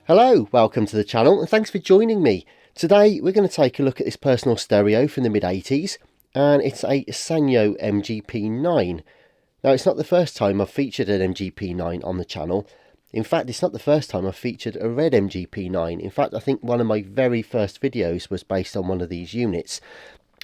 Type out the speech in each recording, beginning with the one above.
Hello, welcome to the channel and thanks for joining me. Today we're going to take a look at this personal stereo from the mid-80s, and it's a Sanyo MGP9. Now, it's not the first time I've featured an MGP9 on the channel. In fact, it's not the first time I've featured a red MGP9. In fact, I think one of my very first videos was based on one of these units.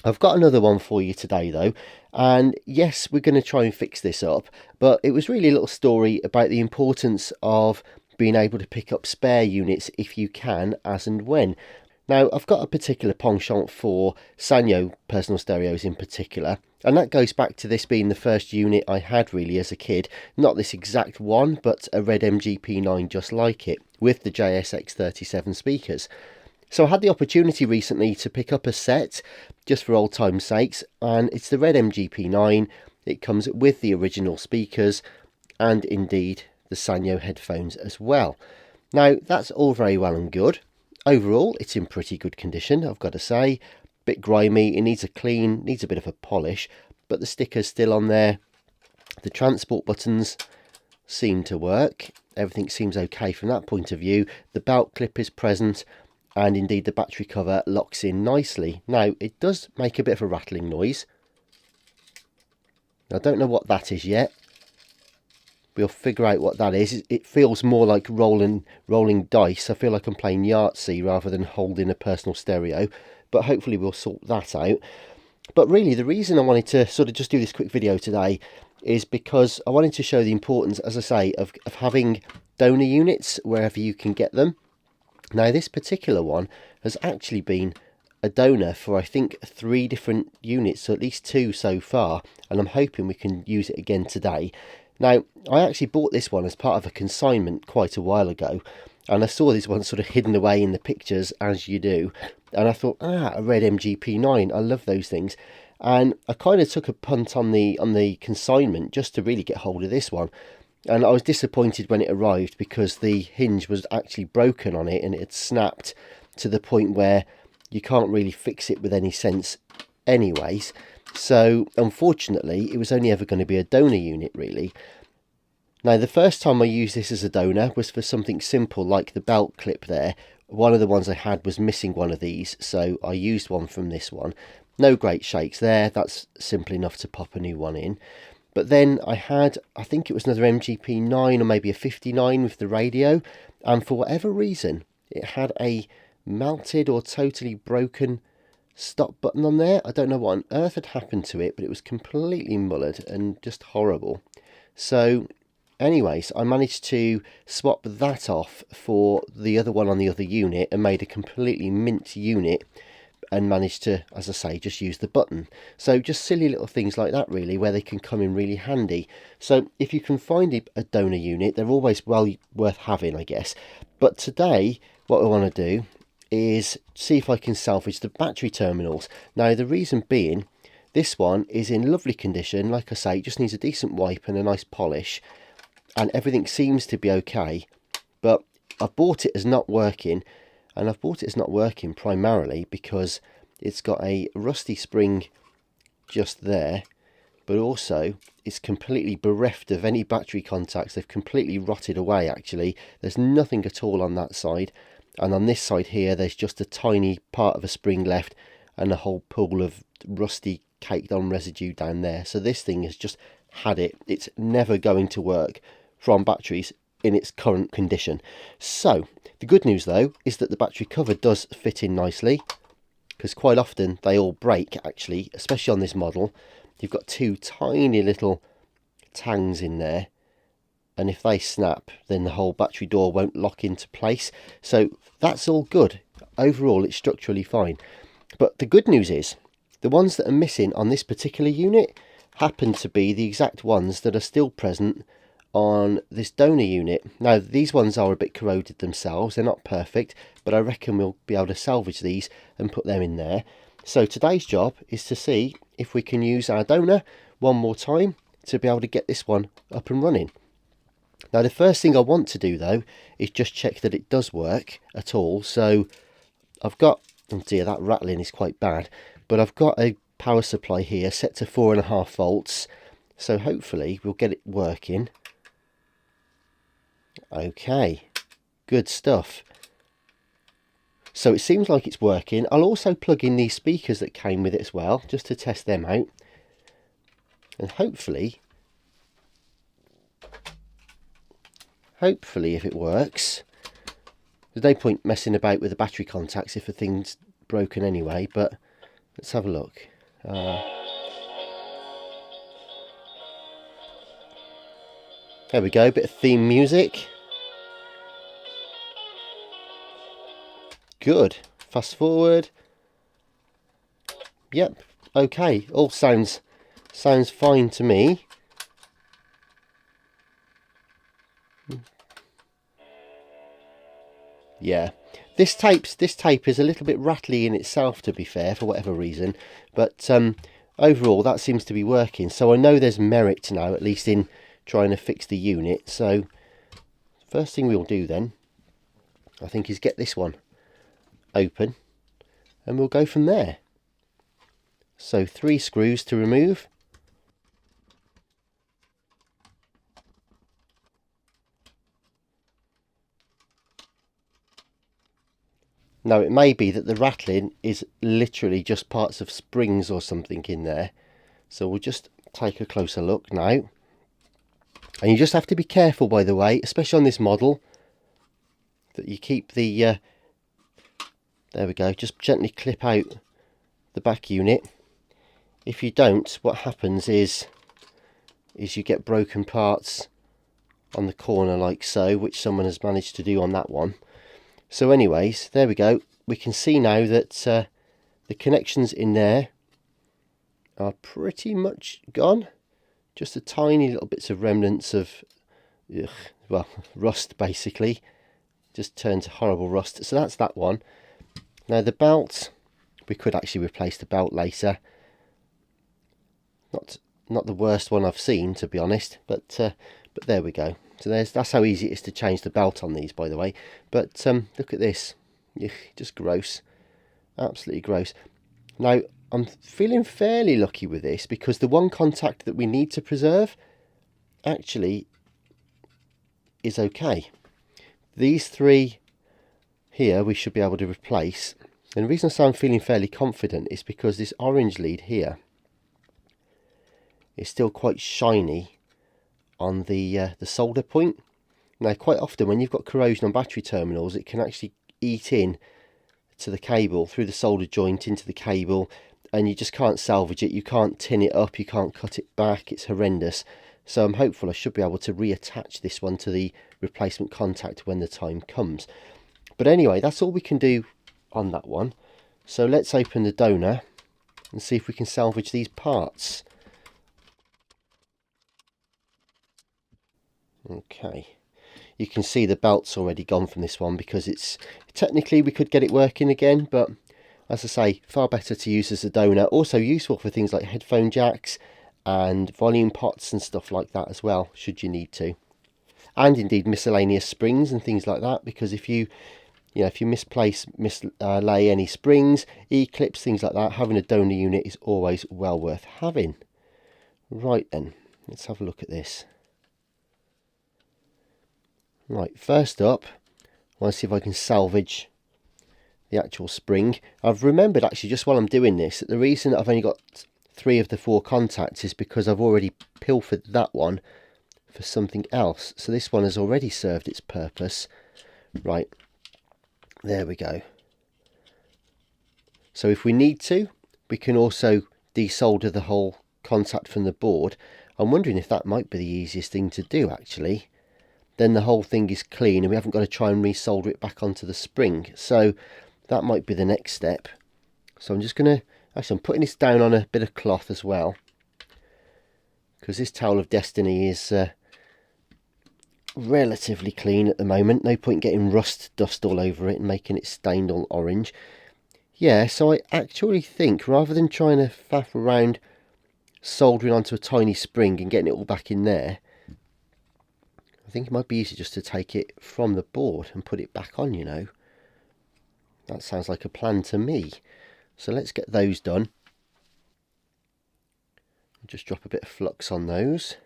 I've got another one for you today though, and yes, we're going to try and fix this up, but it was really a little story about the importance of being able to pick up spare units if you can, as and when. Now, I've got a particular penchant for Sanyo personal stereos in particular, and that goes back to this being the first unit I had really as a kid. Not this exact one, but a red MGP9 just like it, with the JSX37 speakers. So I had the opportunity recently to pick up a set, just for old time's sakes, and it's the red MGP9. It comes with the original speakers, and indeed the Sanyo headphones as well. Now, that's all very well and good. Overall, it's in pretty good condition, I've got to say. Bit grimy, it needs a clean, needs a bit of a polish, but the sticker's still on there. The transport buttons seem to work. Everything seems okay from that point of view. The belt clip is present, and indeed the battery cover locks in nicely. Now, it does make a bit of a rattling noise. I don't know what that is yet. We'll figure out what that is. It feels more like rolling dice. I feel like I'm playing Yahtzee rather than holding a personal stereo, but hopefully we'll sort that out. But really, the reason I wanted to sort of just do this quick video today is because I wanted to show the importance, as I say, of having donor units wherever you can get them. Now, this particular one has actually been a donor for, I think, 3 different units, so at least 2 so far, and I'm hoping we can use it again today. Now, I actually bought this one as part of a consignment quite a while ago, and I saw this one sort of hidden away in the pictures, as you do, and I thought, a red MGP9, I love those things, and I kind of took a punt on the consignment just to really get hold of this one, and I was disappointed when it arrived because the hinge was actually broken on it and it had snapped to the point where you can't really fix it with any sense anyways. So unfortunately, it was only ever going to be a donor unit really. Now, the first time I used this as a donor was for something simple like the belt clip there. One of the ones I had was missing one of these, so I used one from this one. No great shakes there, that's simple enough to pop a new one in. But then I had, I think it was another MGP9 or maybe a 59 with the radio, and for whatever reason, it had a melted or totally broken stop button on there. I don't know what on earth had happened to it, but it was completely mullered and just horrible. So anyways, I managed to swap that off for the other one on the other unit and made a completely mint unit, and managed to, as I say, just use the button. So just silly little things like that really, where they can come in really handy. So if you can find a donor unit, they're always well worth having, I guess. But today what I want to do is see if I can salvage the battery terminals. Now, the reason being, this one is in lovely condition. Like I say, it just needs a decent wipe and a nice polish, and everything seems to be okay. But I bought it as not working, and I've bought it as not working primarily because it's got a rusty spring just there, but also it's completely bereft of any battery contacts. They've completely rotted away actually. There's nothing at all on that side. And on this side here, there's just a tiny part of a spring left and a whole pool of rusty caked on residue down there. So this thing has just had it. It's never going to work from batteries in its current condition. So the good news though is that the battery cover does fit in nicely, because quite often they all break actually, especially on this model. You've got 2 tiny little tangs in there, and if they snap, then the whole battery door won't lock into place. So that's all good. Overall, it's structurally fine. But the good news is, the ones that are missing on this particular unit happen to be the exact ones that are still present on this donor unit. Now, these ones are a bit corroded themselves. They're not perfect, but I reckon we'll be able to salvage these and put them in there. So today's job is to see if we can use our donor one more time to be able to get this one up and running. Now, the first thing I want to do though is just check that it does work at all. So I've got, oh dear, that rattling is quite bad, but I've got a power supply here set to 4.5 volts. So hopefully we'll get it working. Okay, good stuff. So it seems like it's working. I'll also plug in these speakers that came with it as well, just to test them out. And hopefully if it works, there's no point messing about with the battery contacts if the thing's broken anyway, but let's have a look. There we go, a bit of theme music. Good. Fast forward. Yep, okay, all sounds fine to me. Yeah, this tape is a little bit rattly in itself, to be fair, for whatever reason, but overall that seems to be working. So I know there's merit now, at least in trying to fix the unit. So first thing we'll do then, I think, is get this one open, and we'll go from there. So 3 screws to remove. Now it may be that the rattling is literally just parts of springs or something in there. So we'll just take a closer look now. And you just have to be careful, by the way, especially on this model, that you keep the, there we go, just gently clip out the back unit. If you don't, what happens is you get broken parts on the corner like so, which someone has managed to do on that one. So anyways, there we go. We can see now that the connections in there are pretty much gone. Just a tiny little bits of remnants of, well, rust basically. Just turned to horrible rust. So that's that one. Now the belt, we could actually replace the belt later. Not the worst one I've seen, to be honest, but there we go. So that's how easy it is to change the belt on these, by the way. But look at this. Just gross. Absolutely gross. Now, I'm feeling fairly lucky with this because the one contact that we need to preserve actually is okay. These 3 here we should be able to replace. And the reason I say I'm feeling fairly confident is because this orange lead here is still quite shiny on the solder point. Now quite often when you've got corrosion on battery terminals, it can actually eat in to the cable through the solder joint into the cable, and you just can't salvage it. You can't tin it up, you can't cut it back. It's horrendous. So I'm hopeful I should be able to reattach this one to the replacement contact when the time comes. But anyway, that's all we can do on that one. So let's open the donor and see if we can salvage these parts. Okay, you can see the belt's already gone from this one because it's technically we could get it working again, but as I say, far better to use as a donor. Also useful for things like headphone jacks and volume pots and stuff like that as well, should you need to. And indeed miscellaneous springs and things like that, because if you mislay any springs, E-clips, things like that, having a donor unit is always well worth having. Right then, let's have a look at this. Right, first up, I want to see if I can salvage the actual spring. I've remembered actually just while I'm doing this that the reason that I've only got 3 of the 4 contacts is because I've already pilfered that one for something else. So this one has already served its purpose. Right, there we go. So if we need to, we can also desolder the whole contact from the board. I'm wondering if that might be the easiest thing to do actually. Then the whole thing is clean and we haven't got to try and resolder it back onto the spring. So that might be the next step. So I'm just going to, actually I'm putting this down on a bit of cloth as well, because this towel of destiny is relatively clean at the moment. No point getting rust dust all over it and making it stained all orange. Yeah, so I actually think rather than trying to faff around soldering onto a tiny spring and getting it all back in there, I think it might be easier just to take it from the board and put it back on, you know. That sounds like a plan to me. So let's get those done. Just drop a bit of flux on those.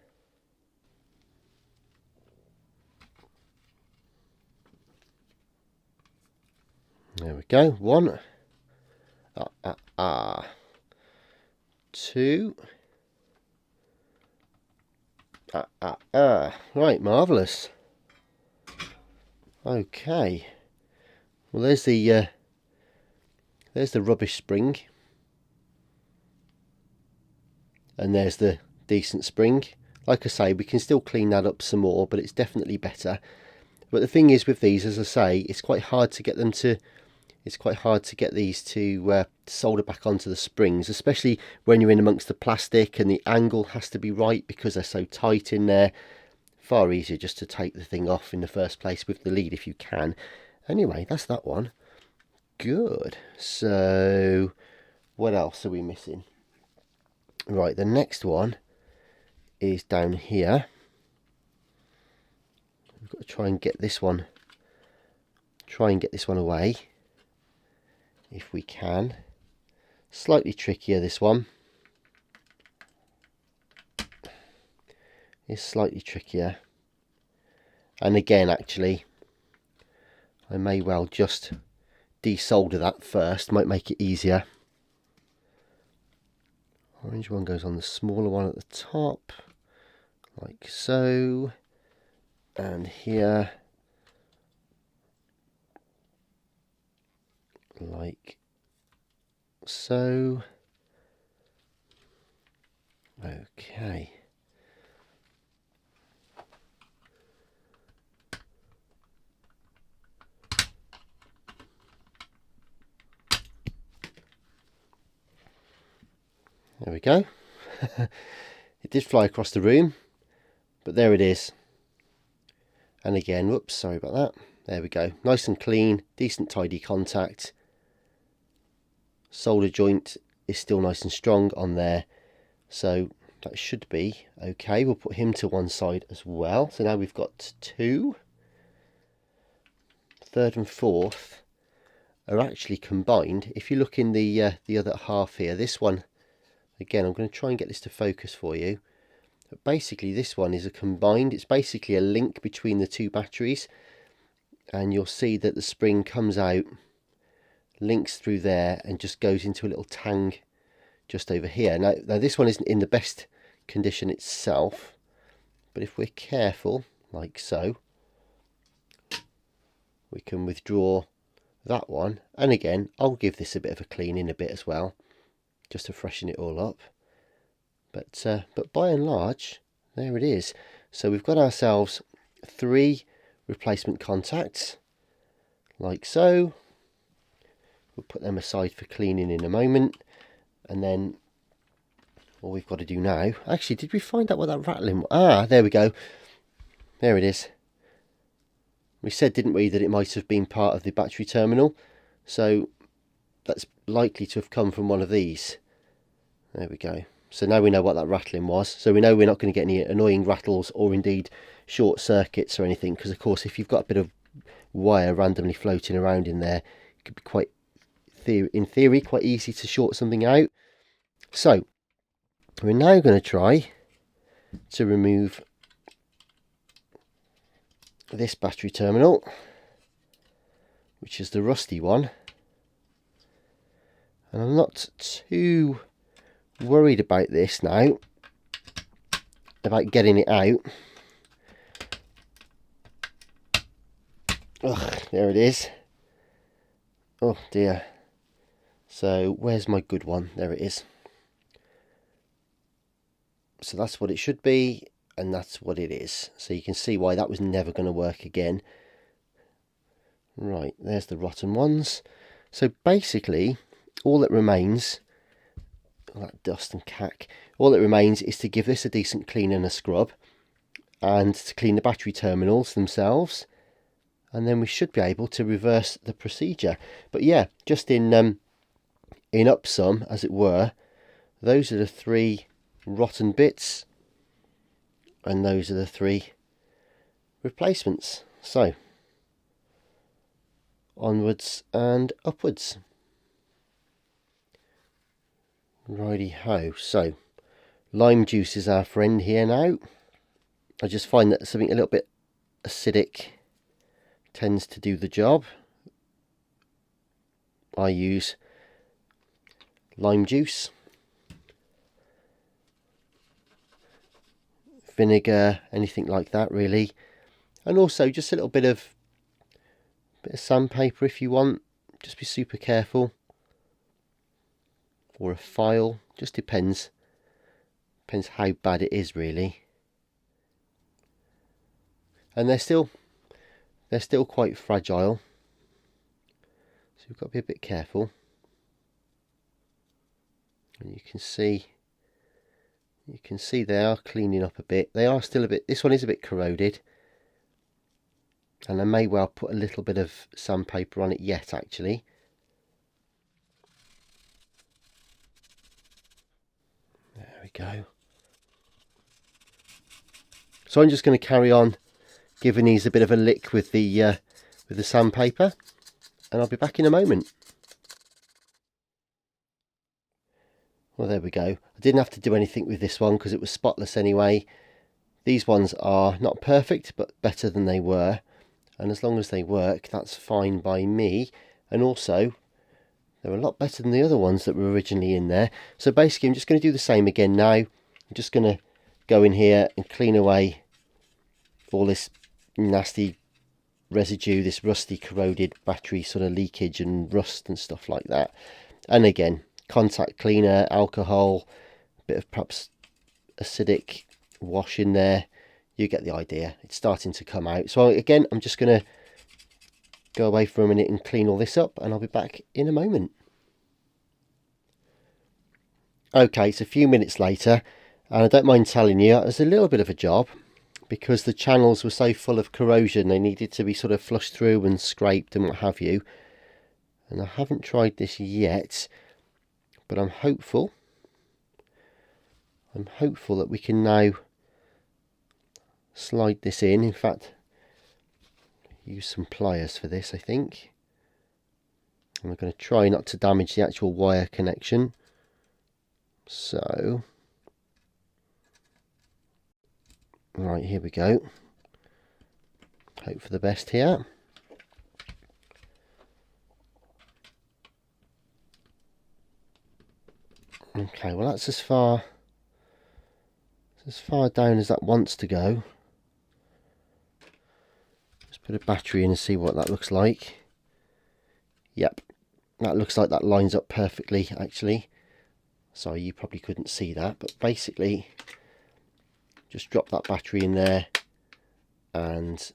There we go. 1. 2. Right, marvellous. Okay. Well, there's the rubbish spring. And there's the decent spring. Like I say, we can still clean that up some more, but it's definitely better. But the thing is with these, as I say, it's quite hard to get them to... It's quite hard to get these to solder back onto the springs, especially when you're in amongst the plastic and the angle has to be right because they're so tight in there. Far easier just to take the thing off in the first place with the lead if you can. Anyway, that's that one. Good. So, what else are we missing? Right, the next one is down here. We've got to try and get this one. Away. If we can. Slightly trickier, this one. It's slightly trickier. And again, actually, I may well just desolder that first. Might make it easier. Orange one goes on the smaller one at the top. Like so. And here. Like so. Okay. There we go. It did fly across the room, but there it is. And again, whoops, sorry about that. There we go. Nice and clean, decent tidy contact. Solder joint is still nice and strong on there, so that should be okay. We'll put him to one side as well. So now we've got 2. 3rd and 4th are actually combined. If you look in the other half here, this one, again, I'm going to try and get this to focus for you. But basically, this one is a combined. It's basically a link between the 2 batteries, and you'll see that the spring comes out, links through there, and just goes into a little tang just over here. Now this one isn't in the best condition itself, but if we're careful, like so, we can withdraw that one. And again, I'll give this a bit of a clean in a bit as well, just to freshen it all up. But by and large, there it is. So we've got ourselves 3 replacement contacts, like so. We'll put them aside for cleaning in a moment. And then all we've got to do now... Actually, did we find out what that rattling was? Ah, there we go. There it is. We said, didn't we, that it might have been part of the battery terminal. So that's likely to have come from one of these. There we go. So now we know what that rattling was. So we know we're not going to get any annoying rattles or indeed short circuits or anything. Because, of course, if you've got a bit of wire randomly floating around in there, it could be quite... in theory, quite easy to short something out. So we're now going to try to remove this battery terminal, which is the rusty one, and I'm not too worried about this now, about getting it out. Ugh, there it is. Oh dear. So where's my good one? There it is. So that's what it should be, and that's what it is. So you can see why that was never going to work again. Right, there's the rotten ones. So basically, all that remains, all that dust and cack, all that remains is to give this a decent clean and a scrub, and to clean the battery terminals themselves, and then we should be able to reverse the procedure. But yeah, just in upsum, as it were, those are the 3 rotten bits, and those are the 3 replacements. So onwards and upwards. Righty ho. So lime juice is our friend here now. I just find that something a little bit acidic tends to do the job. I use lime juice, vinegar, anything like that really, and also just a little bit of sandpaper if you want. Just be super careful, or a file, just depends how bad it is really. And they're still quite fragile, so we've got to be a bit careful. And you can see they are cleaning up a bit. They are still a bit, this one is a bit corroded, and I may well put a little bit of sandpaper on it yet actually. There we go. So I'm just going to carry on giving these a bit of a lick with the sandpaper, and I'll be back in a moment. Well, there we go. I didn't have to do anything with this one because it was spotless anyway. These ones are not perfect, but better than they were. And as long as they work, that's fine by me. And also, they're a lot better than the other ones that were originally in there. So basically, I'm just going to do the same again now. I'm just going to go in here and clean away all this nasty residue, this rusty, corroded battery sort of leakage and rust and stuff like that. And again, contact cleaner, alcohol, a bit of perhaps acidic wash in there. You get the idea. It's starting to come out. So again, I'm just going to go away for a minute and clean all this up, and I'll be back in a moment. Okay, it's a few minutes later, and I don't mind telling you, it was a little bit of a job because the channels were so full of corrosion. They needed to be sort of flushed through and scraped and what have you. And I haven't tried this yet, but I'm hopeful that we can now slide this in. In fact, use some pliers for this, I think. And we're going to try not to damage the actual wire connection. So, right, here we go. Hope for the best here. Okay, well that's as far down as that wants to go. Let's put a battery in and see what that looks like. Yep, that looks like that lines up perfectly actually. Sorry, you probably couldn't see that, but basically just drop that battery in there and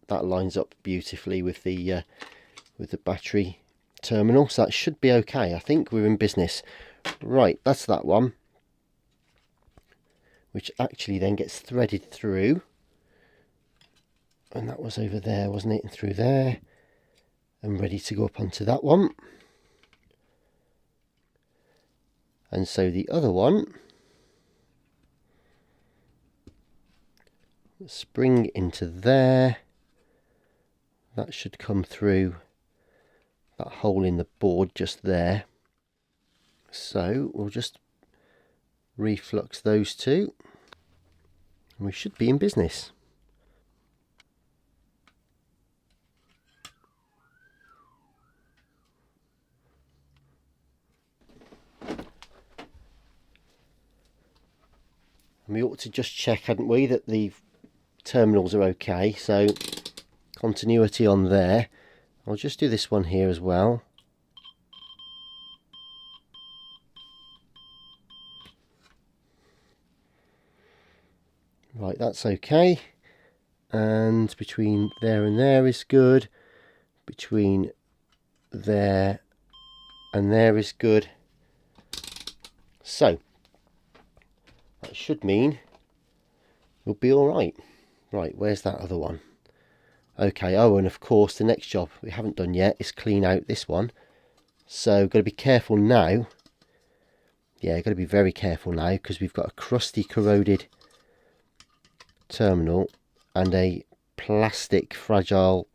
that lines up beautifully with the battery terminal, so that should be okay. I think we're in business. Right, that's that one, which actually then gets threaded through, and that was over there, wasn't it? And through there, and ready to go up onto that one. And so the other one, spring into there, that should come through that hole in the board just there. So we'll just reflux those two, and we should be in business. And we ought to just check, hadn't we, that the terminals are okay. So continuity on there. I'll just do this one here as well. Right, that's okay. And between there and there is good. Between there and there is good. So that should mean we'll be all right. Right, where's that other one? Okay, oh, and of course the next job we haven't done yet is clean out this one. So got to be careful now. Yeah, got to be very careful now because we've got a crusty, corroded terminal and a plastic fragile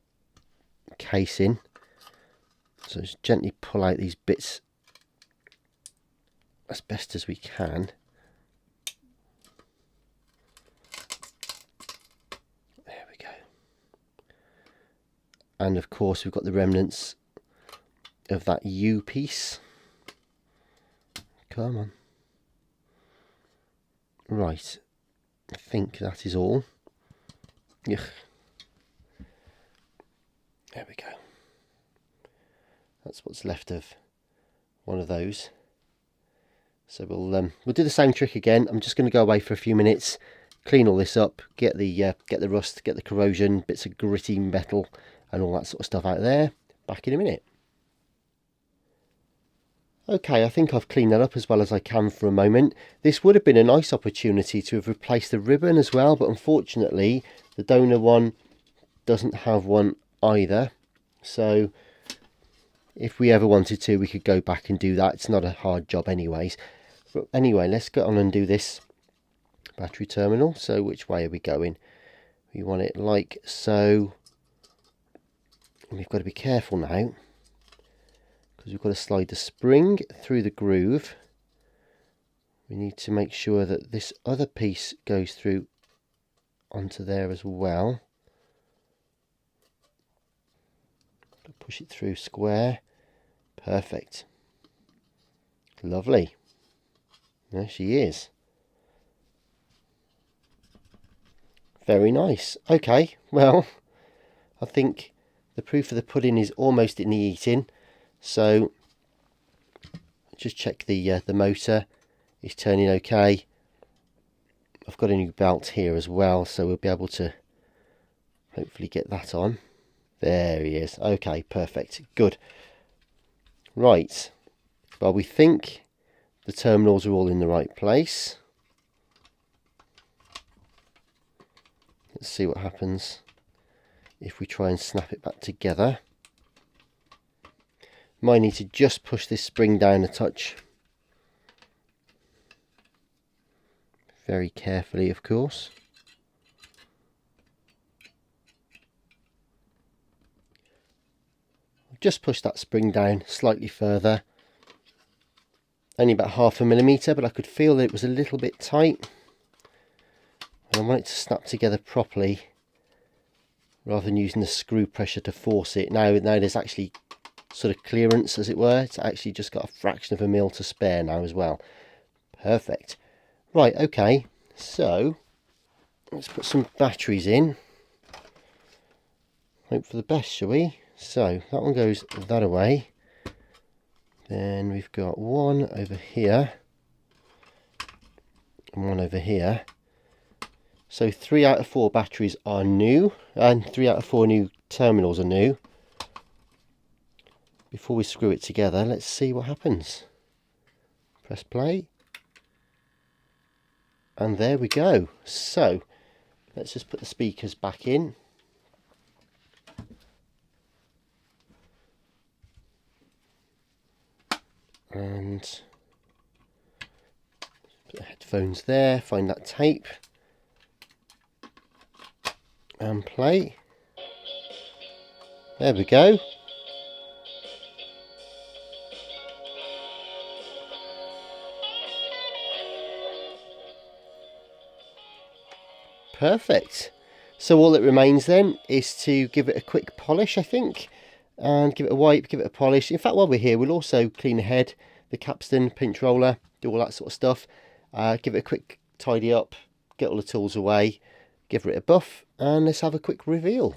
casing. So just gently pull out these bits as best as we can. There we go. And of course we've got the remnants of that U piece. Come on. Right, I think that is all. Ugh. There we go. That's what's left of one of those. So we'll do the same trick again. I'm just going to go away for a few minutes, clean all this up, get the rust, get the corrosion, bits of gritty metal and all that sort of stuff out there. Back in a minute. Okay, I think I've cleaned that up as well as I can for a moment. This would have been a nice opportunity to have replaced the ribbon as well, but unfortunately the donor one doesn't have one either. So if we ever wanted to, we could go back and do that. It's not a hard job anyways. But anyway, let's get on and do this battery terminal. So which way are we going? We want it like so. And we've got to be careful now, because we've got to slide the spring through the groove. We need to make sure that this other piece goes through onto there as well. Push it through square. Perfect. Lovely. There she is. Very nice. Okay, well, I think the proof of the pudding is almost in the eating. So just check the motor is turning okay. I've got a new belt here as well, so we'll be able to hopefully get that on. There he is. Okay, perfect. Good. Right. Well, we think the terminals are all in the right place. Let's see what happens if we try and snap it back together. Might need to just push this spring down a touch. Very carefully, of course. Just push that spring down slightly further. Only about 0.5 millimetre, but I could feel that it was a little bit tight. And I want it to snap together properly, rather than using the screw pressure to force it. Now there's actually sort of clearance, as it were. It's actually just got a fraction of a mil to spare now as well. Perfect. Right, okay, so let's put some batteries in. Hope for the best, shall we? So that one goes that away. Then we've got one over here and one over here. So 3 out of 4 batteries are new, and 3 out of 4 new terminals are new. Before we screw it together, let's see what happens. Press play. And there we go. So let's just put the speakers back in. And put the headphones there, find that tape and play. There we go. Perfect. So all that remains then is to give it a quick polish, I think, and give it a wipe, give it a polish. In fact, while we're here, we'll also clean the head, the capstan, pinch roller, do all that sort of stuff. Give it a quick tidy up, get all the tools away, give it a buff, and let's have a quick reveal.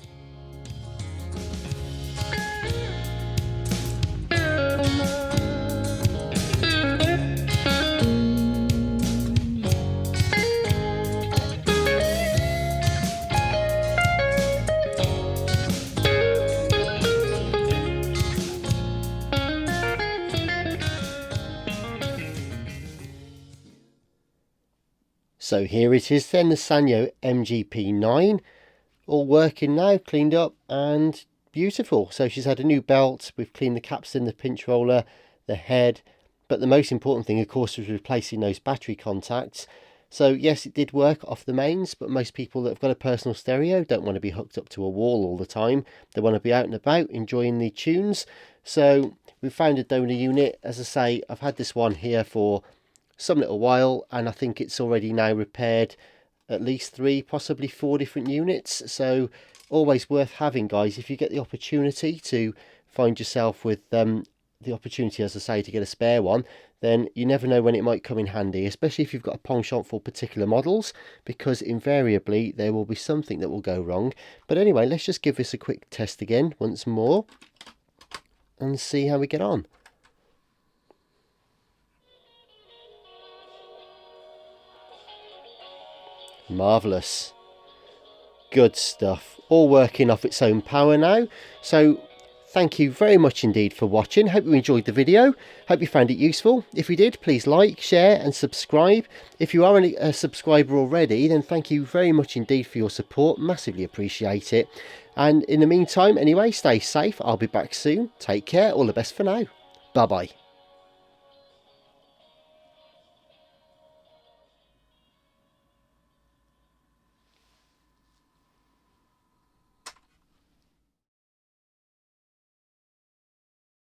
So here it is then, the Sanyo MGP9, all working now, cleaned up and beautiful. So she's had a new belt, we've cleaned the capstan, the pinch roller, the head, but the most important thing of course was replacing those battery contacts. So yes, it did work off the mains, but most people that have got a personal stereo don't want to be hooked up to a wall all the time. They want to be out and about enjoying the tunes. So we found a donor unit. As I say, I've had this one here for some little while, and I think it's already now repaired at least 3, possibly 4 different units. So always worth having, guys, if you get the opportunity to find yourself with the opportunity, as I say, to get a spare one, then you never know when it might come in handy, especially if you've got a penchant for particular models, because invariably there will be something that will go wrong. But anyway, let's just give this a quick test again once more and see how we get on. Marvellous. Good stuff. All working off its own power now. So thank you very much indeed for watching. Hope you enjoyed the video. Hope you found it useful. If you did, please like, share and subscribe. If you are a subscriber already, then thank you very much indeed for your support. Massively appreciate it. And in the meantime, anyway, stay safe. I'll be back soon. Take care. All the best for now. Bye-bye.